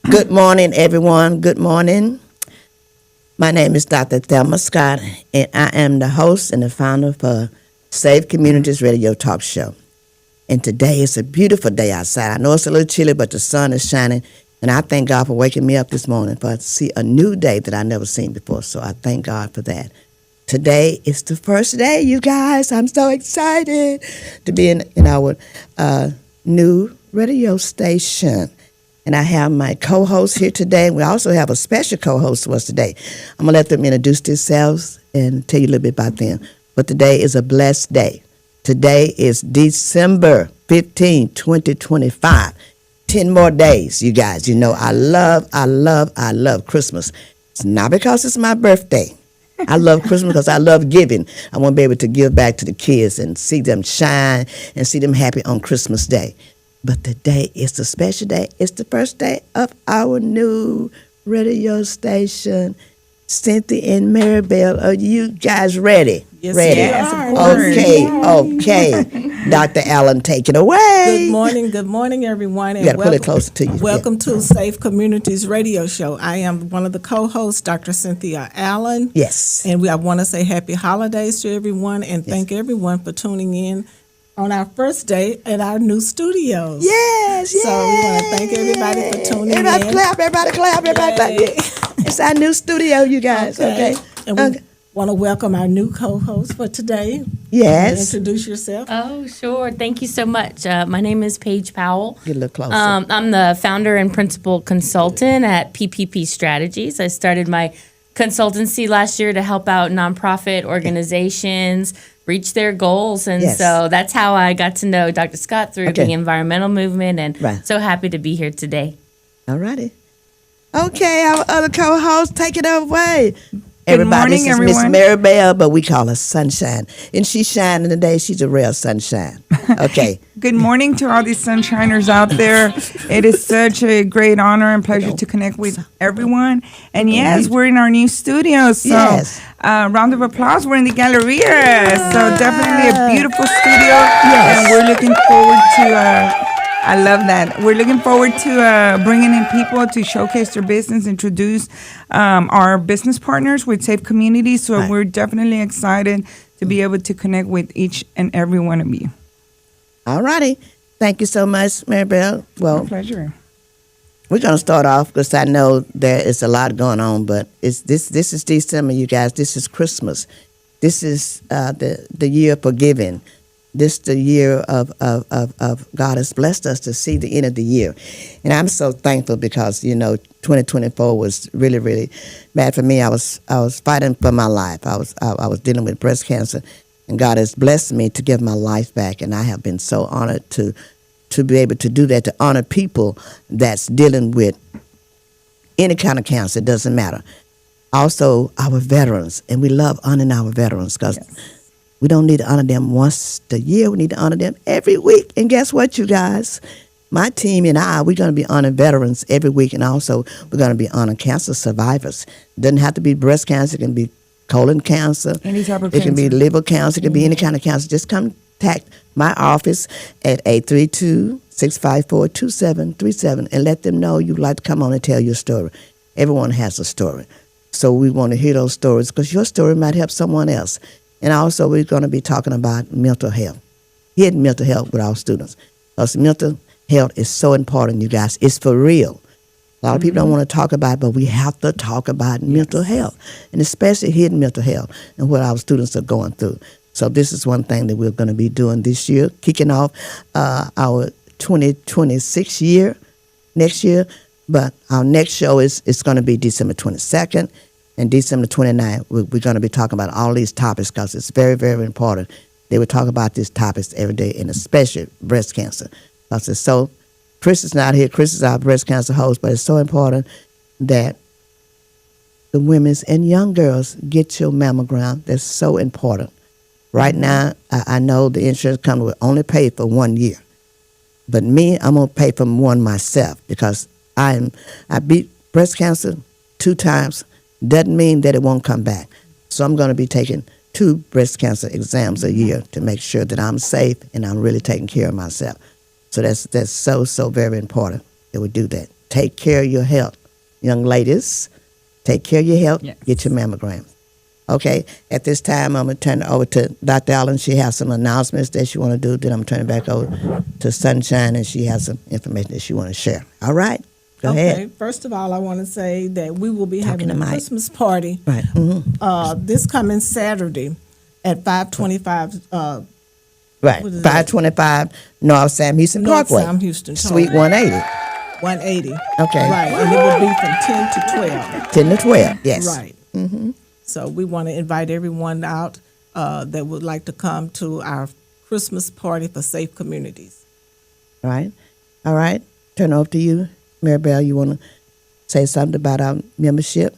Good morning, everyone. Good morning. My name is Dr. Thelma Scott, and I am the host and the founder for Safe Communities Radio Talk Show. And today is a beautiful day outside. I know it's a little chilly, but the sun is shining. And I thank God for waking me up this morning for to see a new day that I never seen before. So I thank God for that. Today is the first day, you guys. I'm so excited to be in our new radio station. And I have my co-host here today. We also have a special co-host with us today. I'm going to let them introduce themselves and tell you a little bit about them. But today is a blessed day. Today is December 15, 2025. 10 more days, you guys. You know, I love Christmas. It's not because it's my birthday. I love Christmas because I love giving. I want to be able to give back to the kids and see them shine and see them happy on Christmas Day. But today is a special day. It's the first day of our new radio station. Cynthia and Maribel, are you guys ready? Yes, ready? Yes, of course. Okay. Dr. Allen, take it away. Good morning, everyone. You got to pull it closer to you. Welcome to Safe Communities Radio Show. I am one of the co-hosts, Dr. Cynthia Allen. Yes. And I want to say happy holidays to everyone and thank everyone for tuning in on our first day at our new studios. Yes, So we want to thank everybody for tuning in. Everybody clap. It's our new studio, you guys. Okay. And we want to welcome our new co-host for today. Yes. Introduce yourself. Oh, sure. Thank you so much. My name is Paige Powell. Get a little closer. I'm the founder and principal consultant at PPP Strategies. I started my consultancy last year to help out nonprofit organizations reach their goals. And so that's how I got to know Dr. Scott through the environmental movement, and so happy to be here today. All righty. Okay, our other co-host, take it away. Good morning, everyone. Miss Maribel, but we call her Sunshine. And she's shining today. She's a real sunshine. Okay. Good morning to all these sunshiners out there. It is such a great honor and pleasure to connect with everyone. And yes, we're in our new studio. So round of applause. We're in the Galleria. So definitely a beautiful studio. And we're looking forward to... I love that. We're looking forward to bringing in people to showcase their business, introduce our business partners with Safe Communities. So we're definitely excited to be able to connect with each and every one of you. All righty. Thank you so much, Maribel. Well, my pleasure. We're going to start off because I know there is a lot going on, but this is December, you guys. This is Christmas. This is the year for giving. This the year of God has blessed us to see the end of the year. And I'm so thankful because, 2024 was really, really bad for me. I was fighting for my life. I was dealing with breast cancer, and God has blessed me to give my life back. And I have been so honored to be able to do that, to honor people that's dealing with any kind of cancer. It doesn't matter. Also, our veterans, and we love honoring our veterans because we don't need to honor them once a year. We need to honor them every week. And guess what, you guys? My team and we're going to be honoring veterans every week. And also, we're going to be honoring cancer survivors. It doesn't have to be breast cancer. It can be colon cancer. Any type of cancer. It can be liver cancer. It can be any kind of cancer. Just contact my office at 832-654-2737 and let them know you'd like to come on and tell your story. Everyone has a story. So we want to hear those stories because your story might help someone else. And also, we're going to be talking about mental health, hidden mental health with our students. Because mental health is so important, you guys. It's for real. A lot of people don't want to talk about it, but we have to talk about mental health, and especially hidden mental health and what our students are going through. So this is one thing that we're going to be doing this year, kicking off our 2026 year next year. But our next show is going to be December 22nd. And December 29th, we're going to be talking about all these topics because it's very, very important. They will talk about these topics every day, and especially breast cancer. Because it's so, Chris is not here. Chris is our breast cancer host, but it's so important that the women and young girls get your mammogram. That's so important. Right now, I know the insurance company will only pay for 1 year. But me, I'm going to pay for one myself because I beat breast cancer 2 times. Doesn't mean that it won't come back. So I'm going to be taking 2 breast cancer exams a year to make sure that I'm safe and I'm really taking care of myself. So that's so very important that we do that. take care of your health. Young ladies, take care of your health. Yes. Get your mammogram. Okay, at this time, I'm going to turn it over to Dr. Allen. She has some announcements that she want to do. Then I'm turning back over to Sunshine, and she has some information that she want to share. All right, go ahead. First of all, I want to say that we will be Talking having a to Mike. Christmas party Right. Mm-hmm. this coming Saturday at 525 Right. What is that? 525 North Sam Houston North Parkway. Sam Houston Suite Parkway. 180. 180. Okay. Right, and it will be from 10 to 12. 10 to 12. Yes. Right. So we want to invite everyone out that would like to come to our Christmas party for safe communities. All right. All right. Turn it over to you, Maribel. You want to say something about our membership?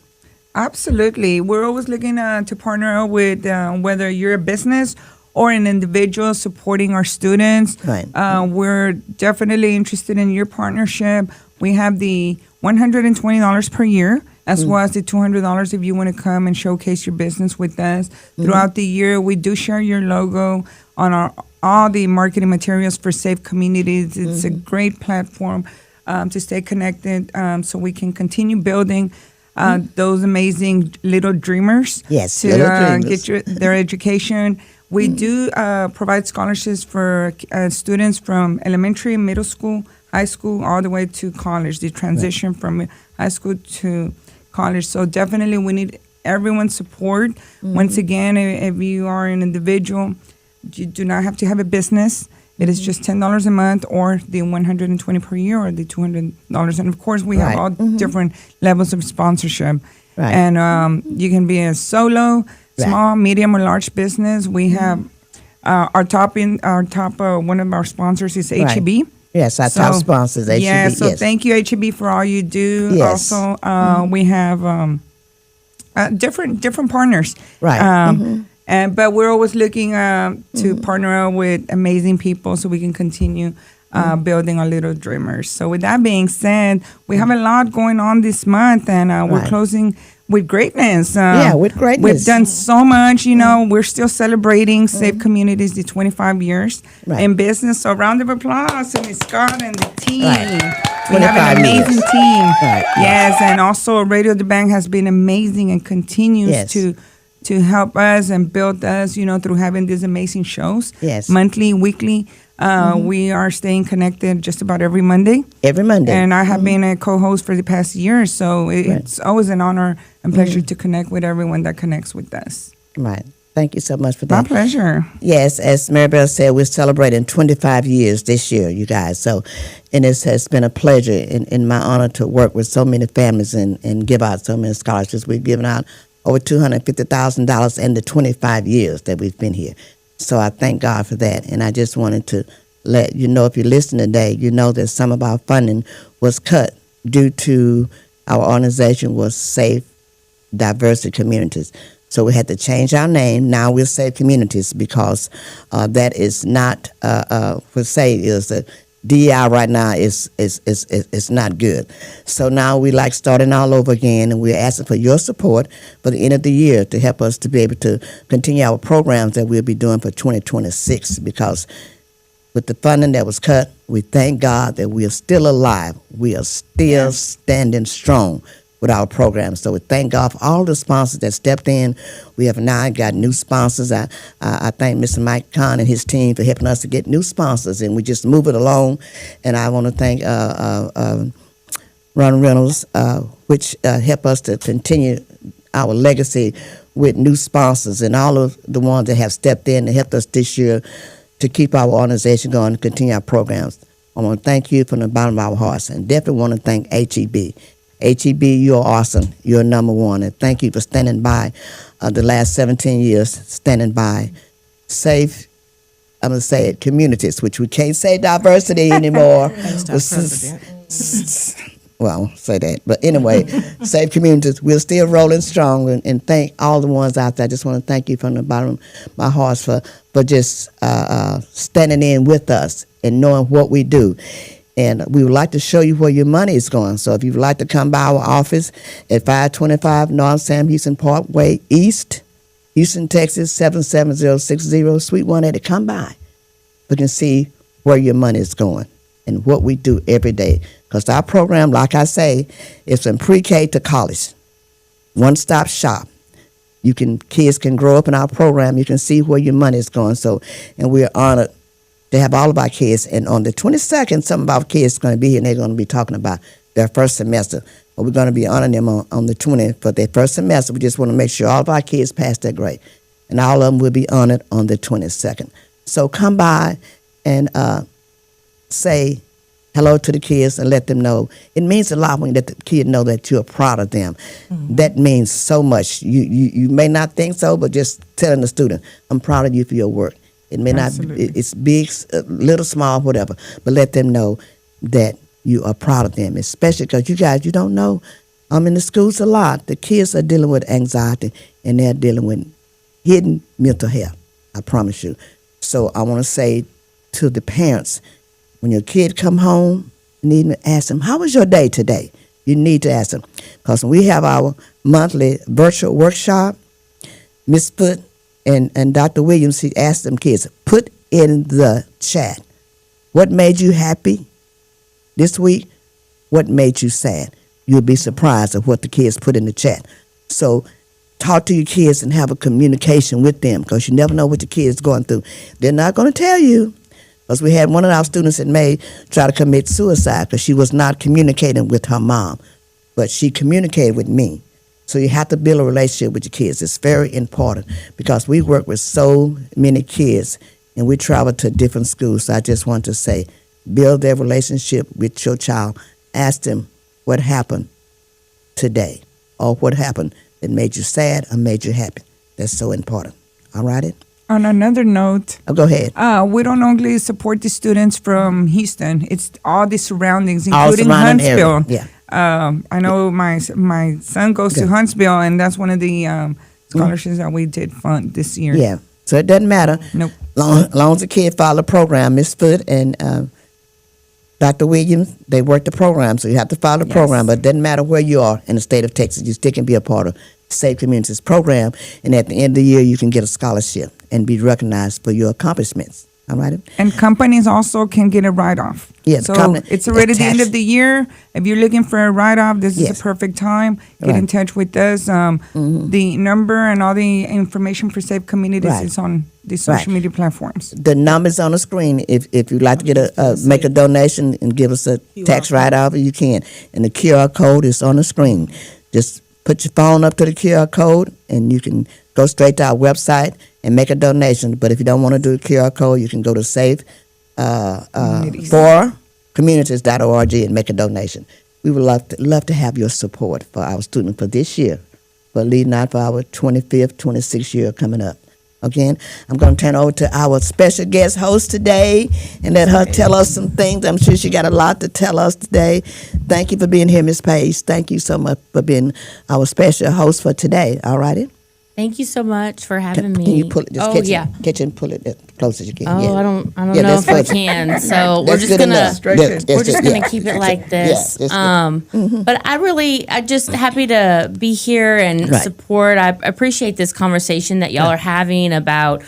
Absolutely. We're always looking to partner up with whether you're a business or an individual supporting our students. Right. We're definitely interested in your partnership. We have the $120 per year, as well as the $200 if you want to come and showcase your business with us. Throughout the year, we do share your logo on all the marketing materials for Safe Communities. It's a great platform to stay connected so we can continue building those amazing little dreamers Yes, to little dreamers. get their education. We do provide scholarships for students from elementary, middle school, high school, all the way to college, the transition from high school to college. So definitely we need everyone's support. Once again, if you are an individual, you do not have to have a business. It is just $10 a month or the $120 per year or the $200. And of course, we have Right. all different levels of sponsorship. Right. And you can be a solo, small, medium, or large business. We have our top one of our sponsors is Right. HEB. Yes, our top sponsors, HEB. Yeah, so yes. thank you, HEB, for all you do. Yes. Also, we have different partners. Right. But we're always looking to partner up with amazing people so we can continue building our little dreamers. So with that being said, we have a lot going on this month, and we're Right. closing with greatness. with greatness. We've done so much. We're still celebrating Safe Communities, the 25 years Right. in business. So round of applause to Ms. Scott and the team. Right. We have 25 an amazing years. team. Right. Yes, and also Radio the Bank has been amazing and continues Yes. to help us and build us, through having these amazing shows. Yes. Monthly, weekly. We are staying connected just about every Monday. Every Monday. And I have been a co-host for the past year, so it's always an honor and pleasure to connect with everyone that connects with us. Right. Thank you so much for My that. pleasure. Yes, as Maribel said, we're celebrating 25 years this year, you guys. So, and it has been a pleasure and my honor to work with so many families and give out so many scholarships. We've given out over $250,000 in the 25 years that we've been here. So I thank God for that. And I just wanted to let you know, if you listen today, you know that some of our funding was cut due to our organization was Safe Diversity Communities. So we had to change our name. Now we're Safe Communities because that is not, for say, is the DEI right now is not good. So now we like starting all over again, and we're asking for your support for the end of the year to help us to be able to continue our programs that we'll be doing for 2026 because with the funding that was cut, we thank God that we are still alive. We are still standing strong with our programs. So we thank God for all the sponsors that stepped in. We have now got new sponsors. I thank Mr. Mike Kahn and his team for helping us to get new sponsors, and we just move it along. And I want to thank Ron Reynolds, which helped us to continue our legacy with new sponsors and all of the ones that have stepped in and helped us this year to keep our organization going and continue our programs. I want to thank you from the bottom of our hearts, and definitely want to thank HEB. HEB, you're awesome. You're number one. And thank you for standing by the last 17 years, standing by Safe, I'm going to say it, communities, which we can't say diversity anymore. Well, say that. But anyway, Safe Communities, we're still rolling strong, and thank all the ones out there. I just want to thank you from the bottom of my heart for just standing in with us and knowing what we do. And we would like to show you where your money is going. So if you would like to come by our office at 525 North Sam Houston Parkway East, Houston, Texas, 77060, Suite 180, come by. We can see where your money is going and what we do every day Because our program, like I say, is from pre-K to college. One-stop shop. Kids can grow up in our program. You can see where your money is going. So, and we're honored to have all of our kids. And on the 22nd, some of our kids are going to be here, and they're going to be talking about their first semester. But we're going to be honoring them on the 20th for their first semester. We just want to make sure all of our kids pass their grade. And all of them will be honored on the 22nd. So come by and say hello to the kids and let them know. It means a lot when you let the kid know that you're proud of them. Mm-hmm. That means so much. You may not think so, but just telling the student, I'm proud of you for your work. It may Absolutely. Not, it's big, little, small, whatever, but let them know that you are proud of them, especially because you guys, you don't know, I'm in the schools a lot. The kids are dealing with anxiety, and they're dealing with hidden mental health, I promise you. So I want to say to the parents, when your kid come home, you need to ask them, how was your day today? You need to ask them. Because when we have our monthly virtual workshop, Ms. Foote and Dr. Williams, he asked them kids, put in the chat, what made you happy this week? What made you sad? You'll be surprised at what the kids put in the chat. So talk to your kids and have a communication with them, because you never know what the kids going through. They're not going to tell you. Because we had one of our students in May try to commit suicide because she was not communicating with her mom, but she communicated with me. So you have to build a relationship with your kids. It's very important because we work with so many kids and we travel to different schools. So I just want to say, build their relationship with your child. Ask them what happened today or what happened that made you sad or made you happy. That's so important. All right? On another note, go ahead. We don't only support the students from Houston. It's all the surroundings, all including Huntsville. Yeah. I know my son goes to Huntsville, and that's one of the scholarships that we did fund this year. Yeah. So it doesn't matter. Nope. Long as the kid follow the program, Ms. Foote and Dr. Williams, they work the program, so you have to follow the program. But it doesn't matter where you are in the state of Texas, you still can be a part of Safe Communities program, and at the end of the year, you can get a scholarship and be recognized for your accomplishments. All right? And companies also can get a write-off. Yeah, so it's already the end of the year. If you're looking for a write-off, this is a perfect time. Get in touch with us. The number and all the information for Safe Communities is on the social media platforms. The number's on the screen. If you'd like to get make a donation and give us a tax write-off, you can. And the QR code is on the screen. Just put your phone up to the QR code, and you can go straight to our website and make a donation. But if you don't want to do a QR code, you can go to communities.org and make a donation. We would love to have your support for our students for this year, for leading out for our 25th, 26th year coming up. Again, I'm going to turn over to our special guest host today and let her tell us some things. I'm sure she got a lot to tell us today. Thank you for being here, Ms. Page. Thank you so much for being our special host for today. All righty? Thank you so much for having me. Can you pull it? Just catch it and pull it as close as you can. I don't know if I can. So we're just gonna keep it like this. But I just happy to be here and support. I appreciate this conversation that y'all are having about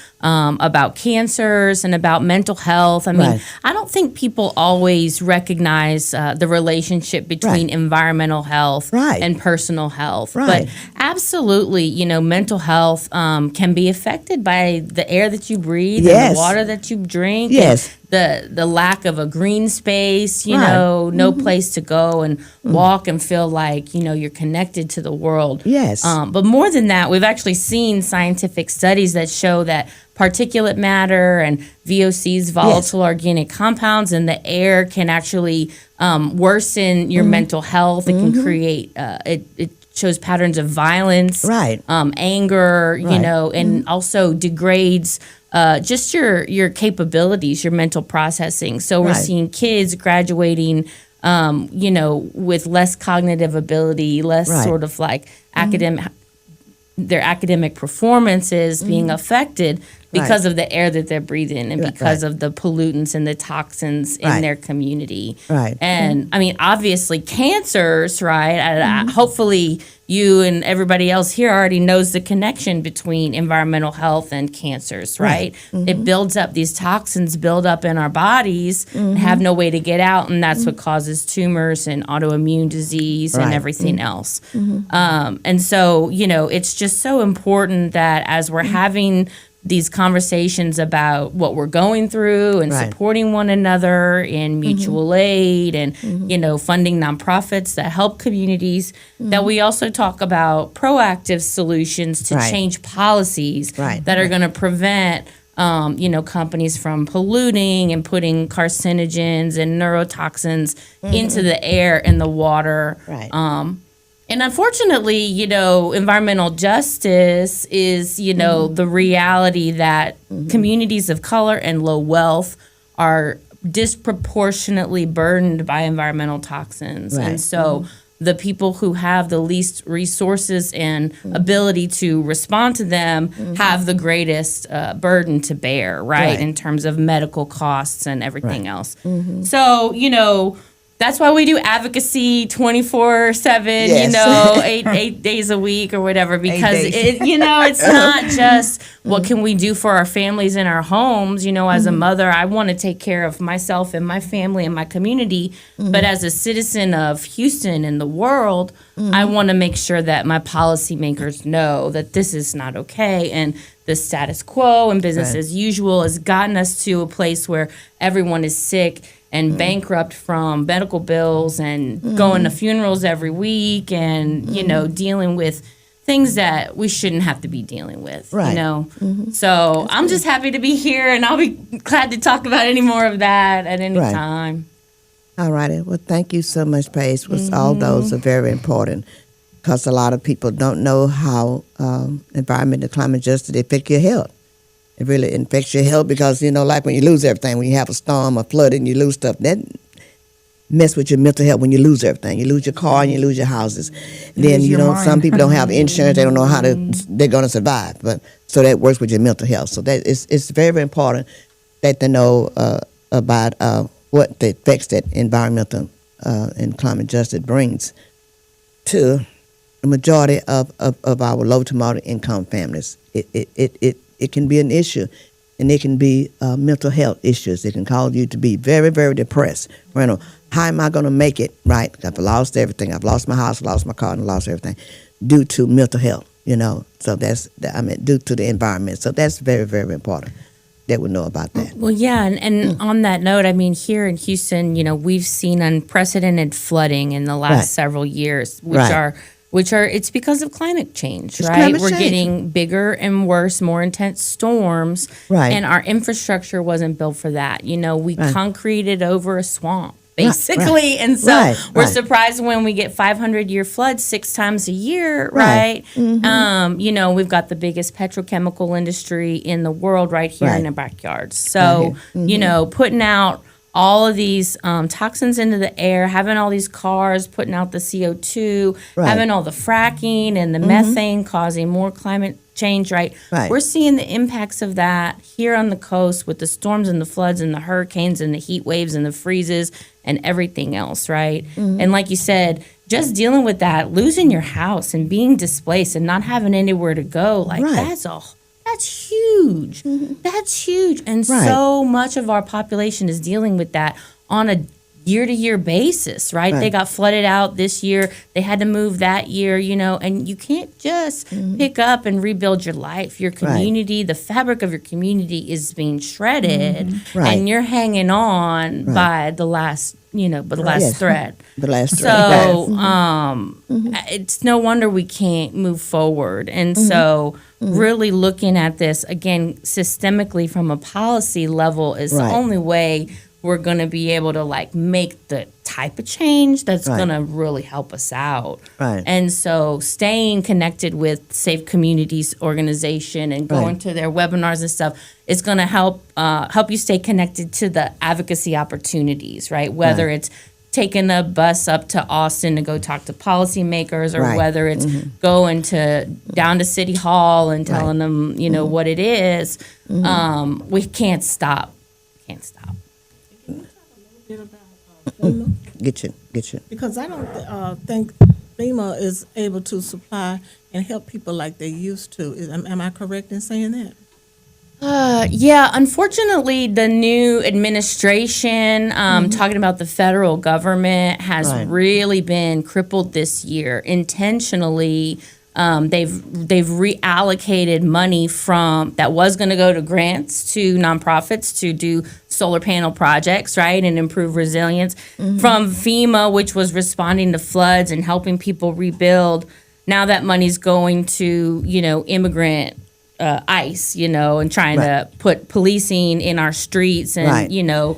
cancers and about mental health. I mean, I don't think people always recognize the relationship between environmental health and personal health. But absolutely, mental health can be affected by the air that you breathe and the water that you drink. And the lack of a green space, no place to go and walk and feel like, you're connected to the world. But more than that, we've actually seen scientific studies that show that particulate matter and VOCs, volatile organic compounds, in the air can actually worsen your mental health. It can create, it shows patterns of violence, anger, and also degrades just your capabilities, your mental processing. So we're seeing kids graduating, with less cognitive ability, less sort of like their academic performances being affected because of the air that they're breathing and because of the pollutants and the toxins in their community. Right. And I mean, obviously cancers, right? Hopefully you and everybody else here already knows the connection between environmental health and cancers, right? It builds up, these toxins build up in our bodies and have no way to get out, and that's what causes tumors and autoimmune disease and everything else. And so, you know, it's just so important that as we're having these conversations about what we're going through and supporting one another in mutual aid and, you know, funding nonprofits that help communities, that we also talk about proactive solutions to change policies that are going to prevent, you know, companies from polluting and putting carcinogens and neurotoxins into the air and the water. And unfortunately, you know, environmental justice is, you know, the reality that communities of color and low wealth are disproportionately burdened by environmental toxins. And so the people who have the least resources and ability to respond to them have the greatest burden to bear, right, in terms of medical costs and everything else. So, you know, that's why we do advocacy 24/7, you know, eight days a week or whatever, because it, you know, it's not just what can we do for our families in our homes. You know, as a mother, I want to take care of myself and my family and my community. But as a citizen of Houston and the world, I want to make sure that my policymakers know that this is not okay. And the status quo and business as usual has gotten us to a place where everyone is sick and bankrupt from medical bills and going to funerals every week and, you know, dealing with things that we shouldn't have to be dealing with, you know. So I'm just happy to be here, and I'll be glad to talk about any more of that at any time. All righty. Well, thank you so much, Paige. All those are very important because a lot of people don't know how environment and climate justice affect your health. It really affects your health because, you know, like when you lose everything, when you have a storm or flood and you lose stuff, that mess with your mental health when you lose everything. You lose your car and you lose your houses. Then, you know, some people don't have insurance. They don't know how they're going to survive. But so that works with your mental health. So that it's very important that they know about what the effects that environmental and climate justice brings to the majority of our low to moderate income families. It can be an issue, and it can be mental health issues. It can cause you to be very, very depressed. You know, how am I going to make it, right? I've lost everything. I've lost my house, lost my car, and lost everything due to mental health, you know. So due to the environment. So that's very, very important that we know about that. Well, yeah, and on that note, I mean, here in Houston, you know, we've seen unprecedented flooding in the last several years, which are it's because of climate change, right? We're getting bigger and worse, more intense storms, and our infrastructure wasn't built for that. You know, we concreted over a swamp, basically, and so we're surprised when we get 500-year floods 6 times a year, right? You know, we've got the biggest petrochemical industry in the world right here in the backyards. So, you know, putting out all of these toxins into the air, having all these cars putting out the CO2, having all the fracking and the methane causing more climate change, right? We're seeing the impacts of that here on the coast with the storms and the floods and the hurricanes and the heat waves and the freezes and everything else, right? And like you said, just dealing with that, losing your house and being displaced and not having anywhere to go, like that's huge. That's huge. And so much of our population is dealing with that on a year-to-year basis, right? They got flooded out this year. They had to move that year, you know, and you can't just pick up and rebuild your life. Your community, the fabric of your community is being shredded, and you're hanging on by the last, you know, the last thread. The last thread. So it's no wonder we can't move forward. And so really looking at this, again, systemically from a policy level is the only way we're going to be able to, like, make the type of change that's going to really help us out. And so staying connected with Safe Communities organization and going to their webinars and stuff is going to help you stay connected to the advocacy opportunities, right? Whether it's taking a bus up to Austin to go talk to policymakers, or Right. whether it's going down to City Hall and telling them, what it is. We can't stop. Can't stop. Get you. Because I don't think FEMA is able to supply and help people like they used to. Am I correct in saying that? Yeah, unfortunately, the new administration, talking about the federal government, has really been crippled this year intentionally. They've reallocated money from that was going to go to grants to nonprofits to do solar panel projects, right, and improve resilience, from FEMA, which was responding to floods and helping people rebuild. Now that money's going to immigrant ICE, and trying to put policing in our streets and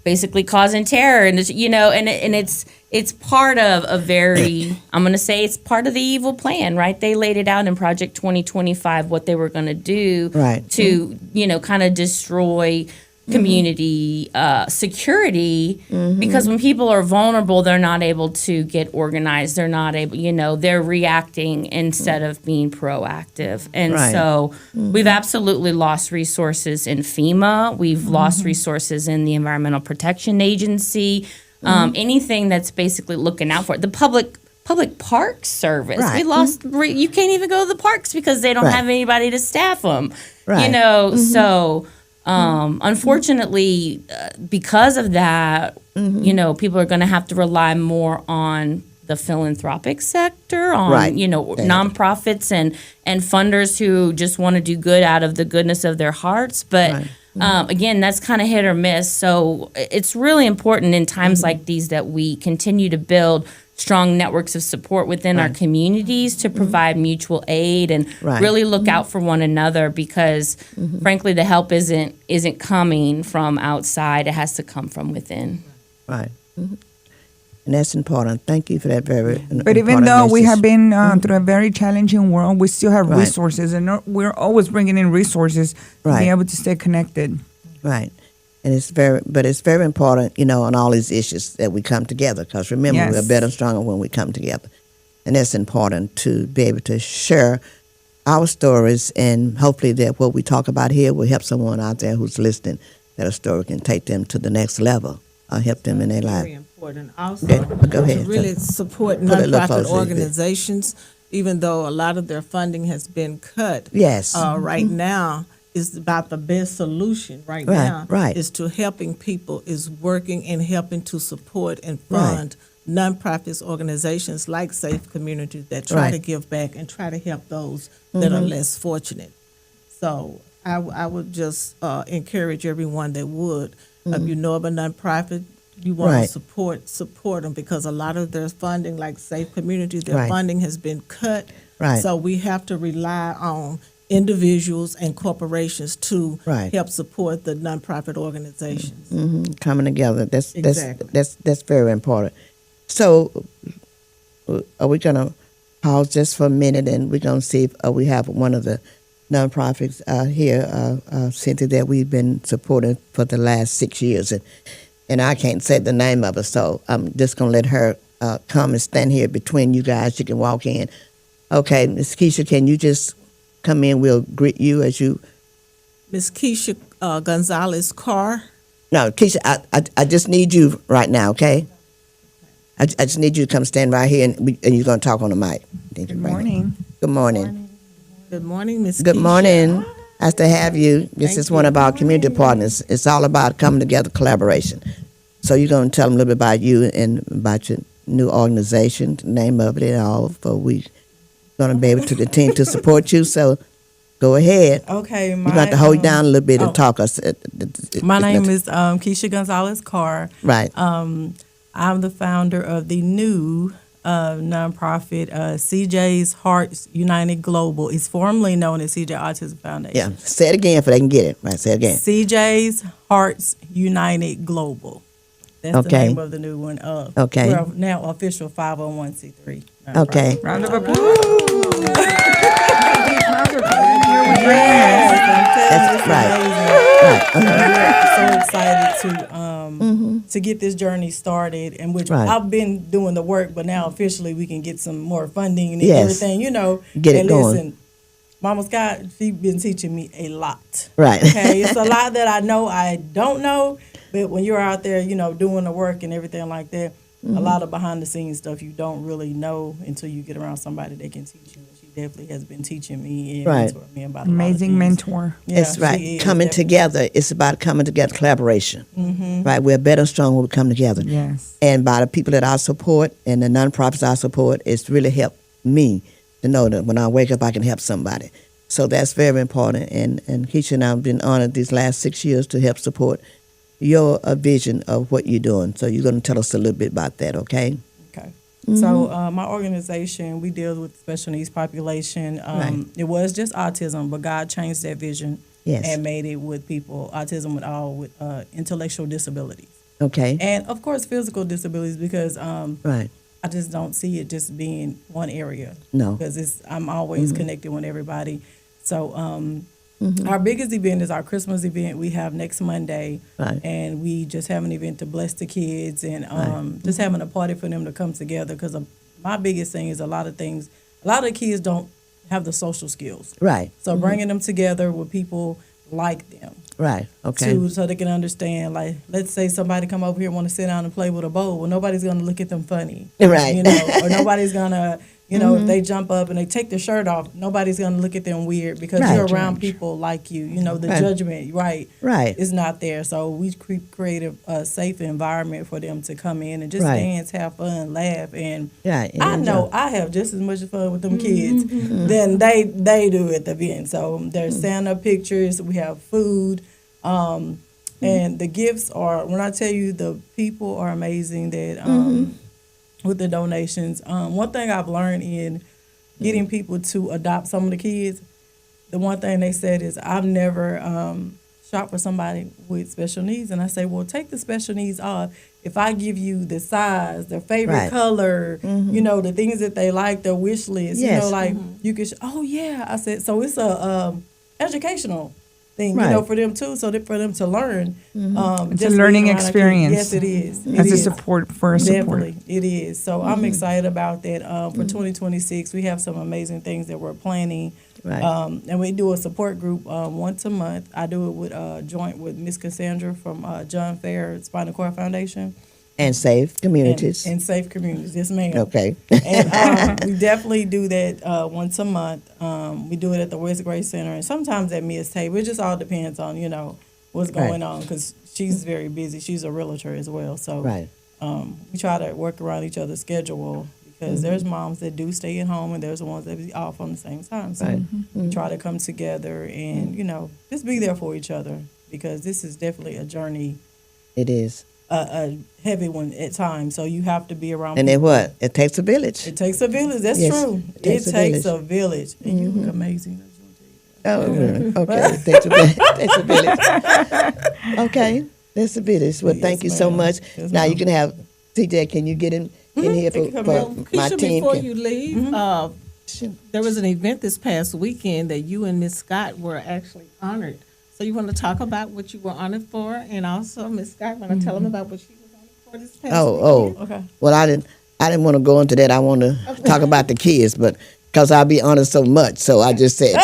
basically causing terror, and it's part of a very I'm going to say it's part of the evil plan, right? They laid it out in Project 2025 what they were going to do to kind of destroy community security, because when people are vulnerable, they're not able to get organized. They're not able, they're reacting instead of being proactive. And so we've absolutely lost resources in FEMA. We've lost resources in the Environmental Protection Agency. Anything that's basically looking out for it. The public park service. We lost. You can't even go to the parks because they don't have anybody to staff them. So. Unfortunately, because of that, people are going to have to rely more on the philanthropic sector, on nonprofits and funders who just want to do good out of the goodness of their hearts. But again, that's kind of hit or miss. So it's really important in times like these that we continue to build strong networks of support within our communities to provide mutual aid and really look out for one another, because frankly the help isn't coming from outside. It has to come from within. And that's important. Thank you for that But even though we have been through a very challenging world, we still have resources, and we're always bringing in resources to be able to stay connected. And it's very important, on all these issues that we come together, because remember, we're better and stronger when we come together. And that's important, to be able to share our stories, and hopefully that what we talk about here will help someone out there who's listening, that a story can take them to the next level, or help them in their life. Very important. Also, Go ahead. to really support Pull it a little nonprofit closer. organizations, even though a lot of their funding has been cut. Yes. Right now is about the best solution now is to helping people, is working and helping to support and fund nonprofits, organizations like Safe Community that try to give back and try to help those that are less fortunate. So I would just encourage everyone that would, if you know of a nonprofit, you want to support them, because a lot of their funding, like Safe Community, their funding has been cut. So we have to rely on individuals and corporations to help support the nonprofit organizations. Coming together. That's very important. So are we going to pause just for a minute, and we're going to see if we have one of the nonprofits here, Cynthia, that we've been supporting for the last 6 years. And I can't say the name of it, so I'm just going to let her come and stand here between you guys. You can walk in. Okay, Ms. Keisha, can you just come in? We'll greet you as you. Ms. Keisha Gonzalez Carr. No, Keisha, I just need you right now, okay? I just need you to come stand right here, and you're going to talk on the mic. Good morning. Good morning. Good morning, Ms. Good Keisha. morning. Nice to have you. This is one of our community partners. It's all about coming together, collaboration. So you're going to tell them a little bit about you and about your new organization, the name of it and all, for we going to be able to continue to support you. So go ahead. Okay. You're going to have to hold down a little bit and talk us. My name is Keisha Gonzalez Carr. Right. I'm the founder of the new nonprofit CJ's Hearts United Global. It's formerly known as CJ Autism Foundation. Yeah. Say it again so they can get it. Right. Say it again. CJ's Hearts United Global. That's the name of the new one. We're now official 501c3. Okay. Round of applause. Yes. That's right. We're so excited to get this journey started, and which I've been doing the work, but now officially we can get some more funding and everything, Get it going. Listen, Mama Scott, she's been teaching me a lot. Right. Okay, it's a lot that I know I don't know, but when you're out there, doing the work and everything like that, a lot of behind the scenes stuff you don't really know until you get around somebody that can teach you. She definitely has been teaching me and mentoring me about amazing mentor. Yeah, it's right. Coming together. It's about coming together, collaboration. Right. We're better and stronger when we come together. Yes. And by the people that I support and the nonprofits I support, it's really helped me to know that when I wake up, I can help somebody. So that's very important. And Keisha and I have been honored these last 6 years to help support your vision of what you're doing. So you're going to tell us a little bit about that, okay? Okay. So my organization, we deal with special needs population. It was just autism, but God changed that vision and made it with people, autism with intellectual disabilities. Okay. And, of course, physical disabilities because I just don't see it just being one area. No. Because I'm always connected with everybody. So our biggest event is our Christmas event we have next Monday. Right. And we just have an event to bless the kids and just having a party for them to come together. Because my biggest thing is a lot of the kids don't have the social skills. Right. So bringing them together with people like them. Right. Okay. So they can understand, like, let's say somebody come over here and want to sit down and play with a bowl. Well, nobody's going to look at them funny. Right. Or nobody's going to, if they jump up and they take their shirt off, nobody's going to look at them weird because you're around people like you. The judgment, is not there. So we create a safe environment for them to come in and just dance, have fun, laugh. And I know I have just as much fun with them kids than they do at the event. So there's Santa pictures, we have food. And the gifts are, when I tell you the people are amazing that with the donations. One thing I've learned in getting people to adopt some of the kids, the one thing they said is, I've never shopped for somebody with special needs. And I say, well, take the special needs off. If I give you the size, their favorite color, the things that they like, their wish list, you could, I said, so it's a educational thing, for them too, so that for them to learn. It's a learning experience. Yes, it is. As a support for a support. Definitely, it is. So I'm excited about that. For 2026, we have some amazing things that we're planning. Right. And we do a support group once a month. I do it with joint with Miss Cassandra from John Fair Spinal Cord Foundation. And Safe Communities. And Safe Communities, yes, ma'am. Okay. And we definitely do that once a month. We do it at the West Grace Center and sometimes at Mia's Table. It just all depends on, what's going on because she's very busy. She's a realtor as well. So we try to work around each other's schedule because there's moms that do stay at home and there's the ones that be off on the same time. So we try to come together and, just be there for each other because this is definitely a journey. It is. A heavy one at times, so you have to be around. And then what? It takes a village. It takes a village. That's true. It takes a village. And you look amazing. Oh, really? Okay. Takes a village. Okay. That's a village. Well, thank you so much. Yes, now you can have CJ. Can you get in here for my Keisha, team? before you leave, there was an event this past weekend that you and Miss Scott were actually honored. So you want to talk about what you were honored for, and also Miss Scott want to tell them about what she was honored for this past weekend? Okay. Well, I didn't want to go into that. I want to talk about the kids, but because I'll be honored so much, so I just said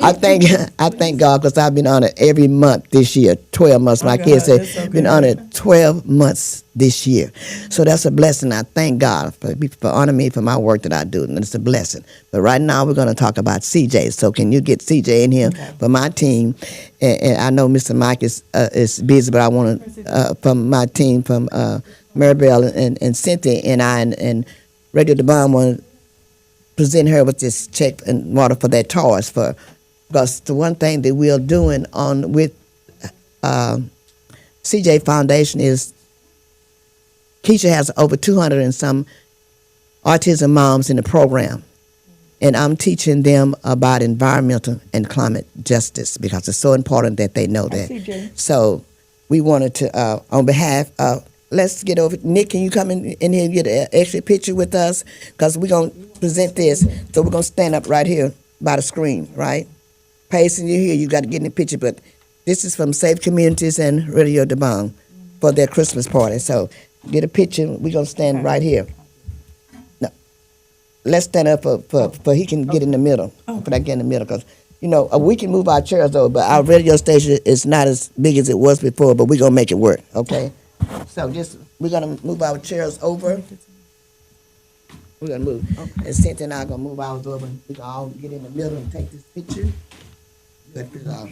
I thank God because I've been honored every month this year, 12 months. My kids said been honored 12 months this year, so that's a blessing. I thank God for honoring me for my work that I do, and it's a blessing. But right now we're going to talk about CJ. So can you get CJ in here for my team? And I know Mr. Mike is busy, but I want to from my team from Maribel and Cynthia and I and Radio DeBon want to present her with this check and water for their toys because the one thing that we're doing with CJ Foundation is Keisha has over 200 and some autism moms in the program, and I'm teaching them about environmental and climate justice because it's so important that they know that. So we wanted to, on behalf of, let's get over. Nick, can you come in here and get an extra picture with us? Because we're going to present this. So we're going to stand up right here by the screen, right? pasting you here. You got to get in the picture. But this is from Safe Communities and Radio Debang for their Christmas party. So get a picture. We're going to stand right here. No. Let's stand up for he can get in the middle. But I get in the middle because, we can move our chairs over, but our radio station is not as big as it was before, but we're going to make it work, okay? So we're going to move our chairs over. We're going to move. Okay. And Cynthia and I are going to move ours over. We can all get in the middle and take this picture. You got to put it on.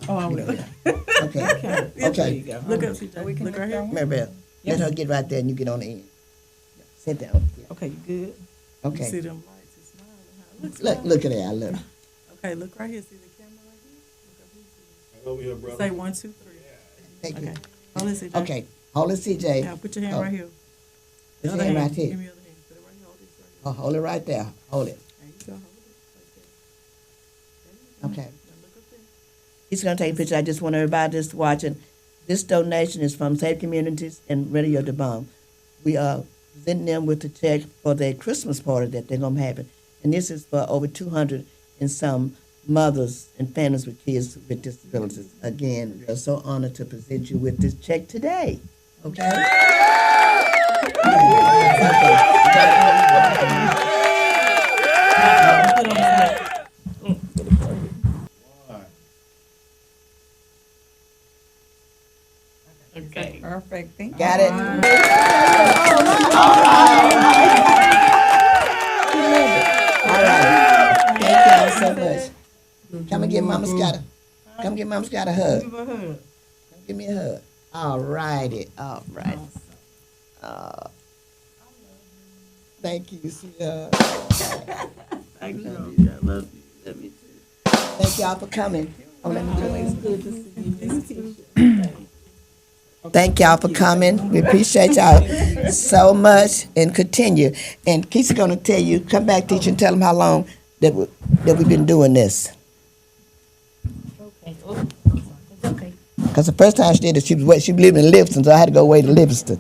Oh, I will. Okay. There you go. Look up, CJ. Look right here. Maribel, let her get right there and you get on the end. Cynthia. Yeah. Okay, you good? Okay. You see them lights? It's smiling. Look at that. Look. Okay, look right here. See the camera right here? Over here, brother. Say 1, 2, 3. Thank you. Okay. Hold it, CJ. Okay. Hold it, CJ. Now put your hand right here. Put your hand right here. Give me the other hand. Put it right here. Hold this right here. Hold it right there. Hold it. There you go. Hold it. Like that. Okay. Now look up there. He's going to take a picture. I just want everybody that's watching. This donation is from Safe Communities and Radio Debang. We are sending them with the check for their Christmas party that they're going to have. And this is for over 200 and some mothers and families with kids with disabilities. Again, we are so honored to present you with this check today. Okay? Okay. Perfect. Thank you. Got it? All right. Thank y'all so much. Come and give Mama Scott a hug. Give her a hug. Give me a hug. All righty. All right. Thank you, sweetheart. Thank you. I love you. Love you too. Thank y'all for coming. Oh, let me do it. It's good to see you. Thank y'all for coming. We appreciate y'all so much and continue. And Keisha's going to tell you, come back, teacher, and tell them how long that we've been doing this. Okay. Oh, it's okay. Because the first time she did it, she lived in Livingston, so I had to go away to Livingston.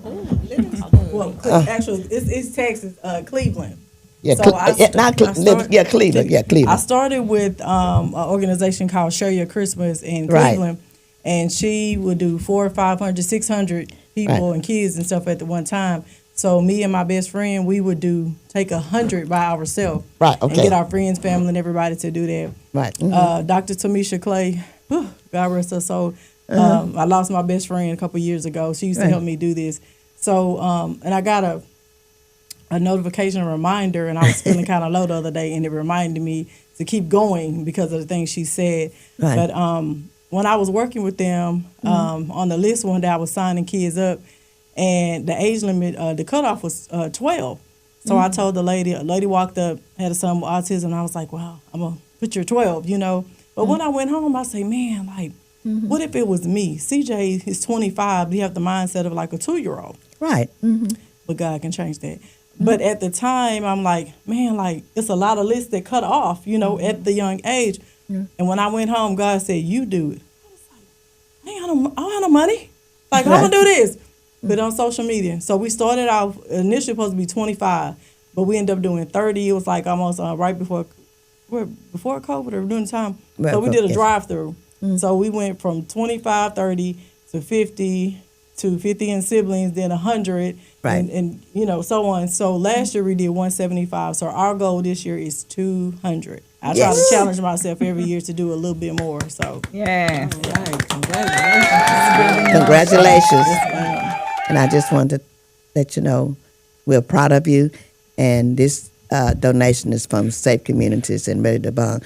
Well, actually, it's Texas, Cleveland. Yeah, So Cleveland. Yeah, Cleveland. I started with an organization called Share Your Christmas in Cleveland, and she would do 400, 500, 600 people and kids and stuff at the one time. So me and my best friend, we would take 100 by ourselves, right? Okay. And get our friends, family, and everybody to do that. Right. Mm-hmm. Dr. Tamisha Clay, God rest her soul. I lost my best friend a couple years ago. She used to help me do this. So, and I got a notification, a reminder, and I was feeling kind of low the other day, and it reminded me to keep going because of the things she said. Right. But when I was working with them, on the list one day, I was signing kids up, and the age limit, the cutoff was 12. So I told a lady walked up, had a son with autism, and I was like, well, I'm going to put your 12, But when I went home, I say, man, like, what if it was me? CJ is 25, but he have the mindset of like a 2-year-old. Right. Mm-hmm. But God can change that. But at the time, I'm like, man, like, it's a lot of lists that cut off, at the young age. Yeah. And when I went home, God said, you do it. I was like, I don't have no money. Like, I'm going to do this. But on social media. So we started out, initially supposed to be 25, but we ended up doing 30. It was like almost right before COVID or during the time. Right, so we did a drive-through. Mm-hmm. So we went from 25, 30 to 50 and siblings, then 100, right. and so on. So last year we did 175. So our goal this year is 200. I try to challenge myself every year to do a little bit more. So yeah, all right, congratulations. And I just wanted to let you know we're proud of you, and this donation is from Safe Communities and Radio Debang,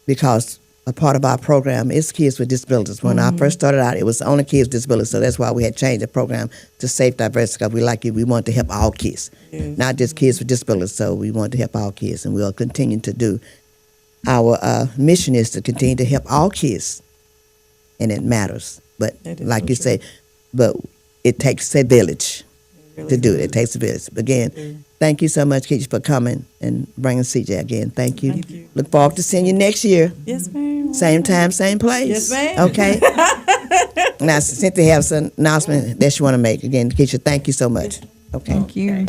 because a part of our program is kids with disabilities. When I first started out, it was only kids with disabilities, so that's why we had changed the program to Safe Diversity, because we want to help all kids, not just kids with disabilities. So we want to help all kids, and we'll continue to do. Our mission is to continue to help all kids, and it matters. But like you say, but it takes a village to do it. It takes a village. Again, thank you so much, Keisha, for coming and bringing CJ again. Thank you. Thank you. Look forward to seeing you next year. Yes, ma'am. Same time, same place. Yes, ma'am. Okay. Now, Cynthia has an announcement that she want to make. Again, Keisha, thank you so much. Okay. Thank you.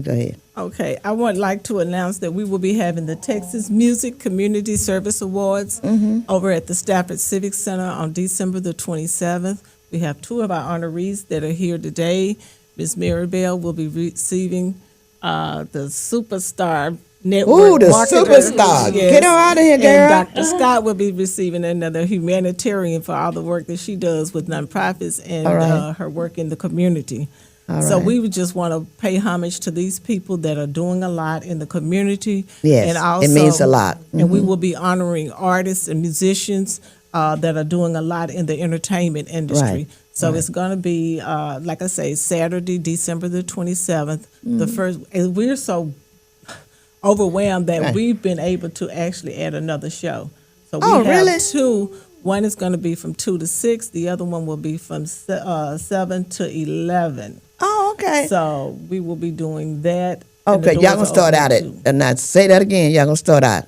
Go ahead. Okay, I would like to announce that we will be having the Texas Music Community Service Awards over at the Stafford Civic Center on December the 27th. We have two of our honorees that are here today. Ms. Maribel will be receiving the Superstar Network. Ooh, the marketer. Superstar. Yes. Get her out of here, girl. And Dr. Scott will be receiving another humanitarian for all the work that she does with nonprofits and her work in the community. So we would just want to pay homage to these people that are doing a lot in the community. Yes, and also, it means a lot. And we will be honoring artists and musicians that are doing a lot in the entertainment industry. Right. So it's going to be, like I say, Saturday, December the 27th. The first, and we're so overwhelmed that we've been able to actually add another show. So we have two. One is going to be from 2 to 6. The other one will be from 7 to 11. Oh, okay. So we will be doing that. Okay, y'all going to start out and not say that again. Y'all going to start out.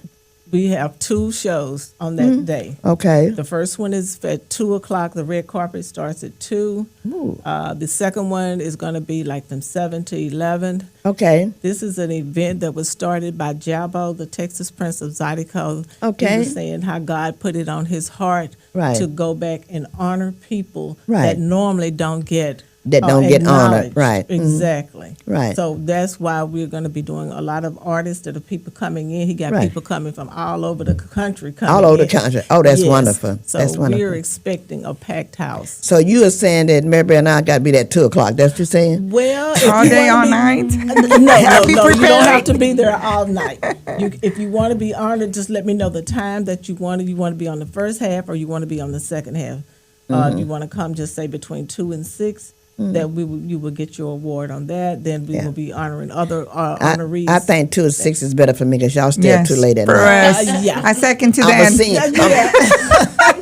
We have two shows on that day. Okay. The first one is at 2 o'clock. The red carpet starts at 2. The second one is going to be like from 7 to 11. Okay. This is an event that was started by Jabo, the Texas Prince of Zydeco. Okay. He was saying how God put it on his heart to go back and honor people that normally don't get honored. Right. Exactly. Right. So that's why we're going to be doing a lot of artists that are people coming in. He got people coming from all over the country. All over the country. Oh, that's wonderful. So that's wonderful. we're expecting a packed house. So you are saying that Mary Bell and I got to be there at 2 o'clock. That's what you're saying? Well, all day, all night? No. You don't have to be there all night. If you want to be honored, just let me know the time that you want. You want to be on the first half or you want to be on the second half. If you want to come, just say between 2 and 6. That you will get your award on that. Then we will be honoring other honorees. I think 2 and 6 is better for me because y'all stay up too late at night. I second to that.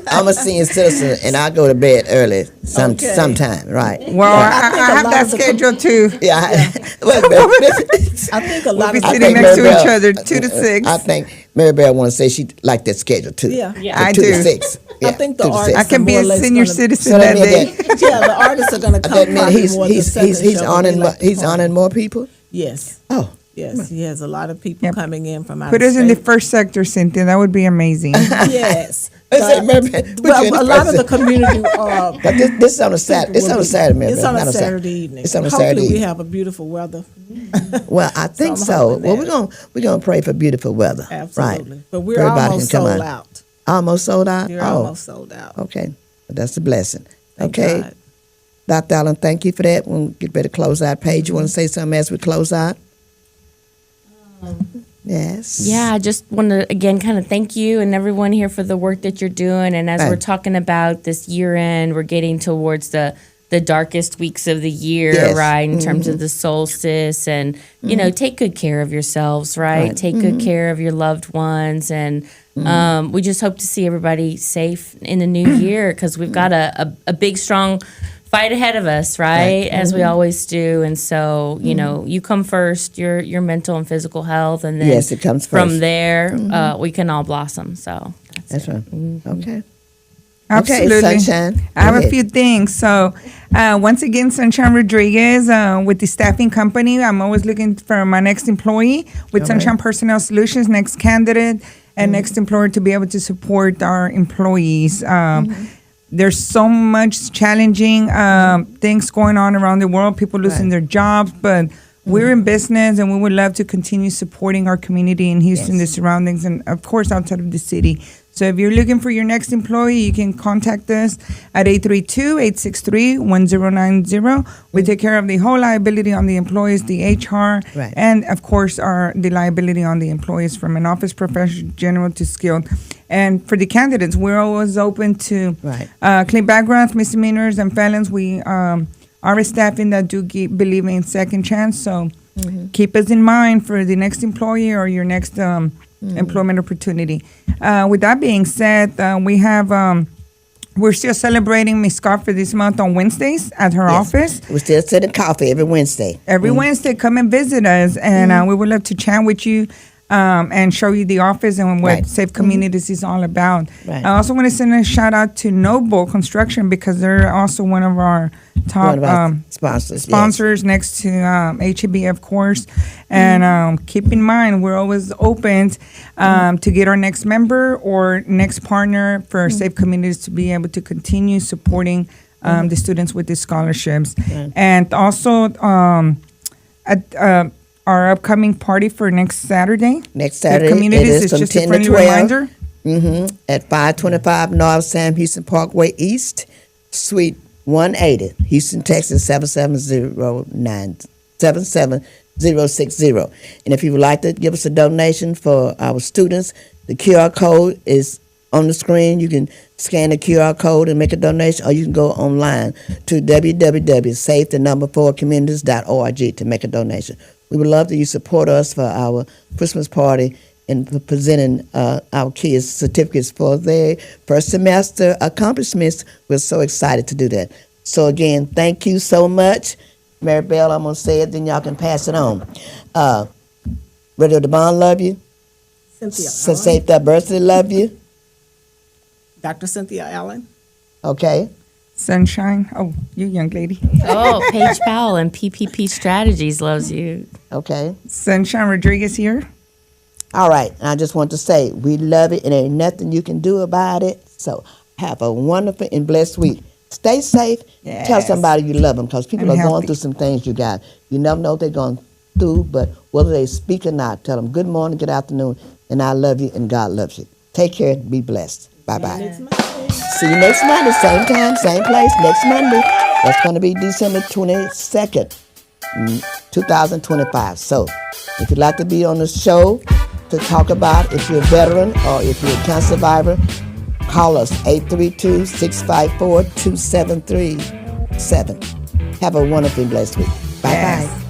I'm a senior citizen and I go to bed early sometime, right? Well, I have that schedule too. Yeah. I think a lot we'll of be sitting next to each other 2 to 6. I think Mary Bell want to say she like that schedule too. Yeah. I 2 do. to 6. I think the artists I can be a senior citizen so that day. The artists are going to come. That means he's honoring more people. Yes. Oh. Yes, he has a lot of people coming in from out Put of us state. in the first sector, Cynthia. That would be amazing. Yes. Well, a lot of the community. But this is on a Saturday. It's on a Saturday. It's on a Saturday evening. It's on a Hopefully Saturday. we have a beautiful weather. Well, I think so. Well, we're gonna pray for beautiful weather. Absolutely. Right. But we're almost sold out. Almost sold out. We're almost sold out. Okay, that's a blessing. Thank okay, God. Dr. Allen, thank you for that. We'll get ready to close out. Paige, you want to say something as we close out? Yes. Yeah, I just want to, again, kind of thank you and everyone here for the work that you're doing. And as we're talking about this year end, we're getting towards the darkest weeks of the year, right, in terms of the solstice. And, you know, take good care of yourselves, right? Take good care of your loved ones. And we just hope to see everybody safe in the new year because we've got a big, strong fight ahead of us, right? As we always do. And so, you know, you come first, your mental and physical health, and then it comes first. From there, we can all blossom. So that's right. Okay. Absolutely. Okay, Sunshine. I have a few things. So, once again, Sunshine Rodriguez with the staffing company. I'm always looking for my next employee with Sunshine Personnel Solutions, next candidate, and next employer to be able to support our employees. There's so much challenging things going on around the world, people losing their jobs, but we're in business and we would love to continue supporting our community in Houston, the surroundings, and of course outside of the city. So if you're looking for your next employee, you can contact us at 832-863-1090. We take care of the whole liability on the employees, the HR, and of course the liability on the employees from an office professional, general to skilled. And for the candidates, we're always open to clean backgrounds, misdemeanors, and felons. We are a staffing that do believe in second chance. So keep us in mind for the next employee or your next employment opportunity. With that being said, we have we're still celebrating Miss Scott for this month on Wednesdays at her office. We're still sitting coffee every Wednesday. Every Wednesday, come and visit us, and we would love to chat with you. and show you the office and what Safe Communities is all about. I also want to send a shout out to Noble Construction because they're also one of our top sponsors next to HEB, of course. And keep in mind, we're always open to get our next member or next partner for Safe Communities to be able to continue supporting the students with the scholarships. And also at our upcoming party for next Saturday. Next Saturday, Communities, it is from just 10 a friendly to 12. Reminder. At 525 North Sam Houston Parkway East, Suite 180, Houston, Texas 77060. And if you would like to give us a donation for our students, the QR code is on the screen. You can scan the QR code and make a donation, or you can go online to www.safe4communities.org to make a donation. We would love that you support us for our Christmas party and for presenting our kids certificates for their first semester accomplishments. We're so excited to do that. So again, thank you so much. Mary Bell, I'm going to say it, then y'all can pass it on. Radio DeBon, love you. Cynthia Safe Diversity, love you. Dr. Cynthia Allen. Okay. Sunshine. Oh, you young lady. Oh, Paige Powell and PPP Strategies loves you. Okay. Sunshine Rodriguez here. All right. I just want to say we love it and ain't nothing you can do about it. So have a wonderful and blessed week. Stay safe. Yes. Tell somebody you love them because people And are going healthy. through some things you got. You never know what they're going through, but whether they speak or not, tell them good morning, good afternoon, and I love you and God loves you. Take care and be blessed. Bye-bye. See you next Monday, same time, same place, next Monday. That's going to be December 22nd, 2025. So if you'd like to be on the show to talk about if you're a veteran or if you're a cancer survivor, call us 832-654-2737. Have a wonderful and blessed week. Bye-bye. Yes.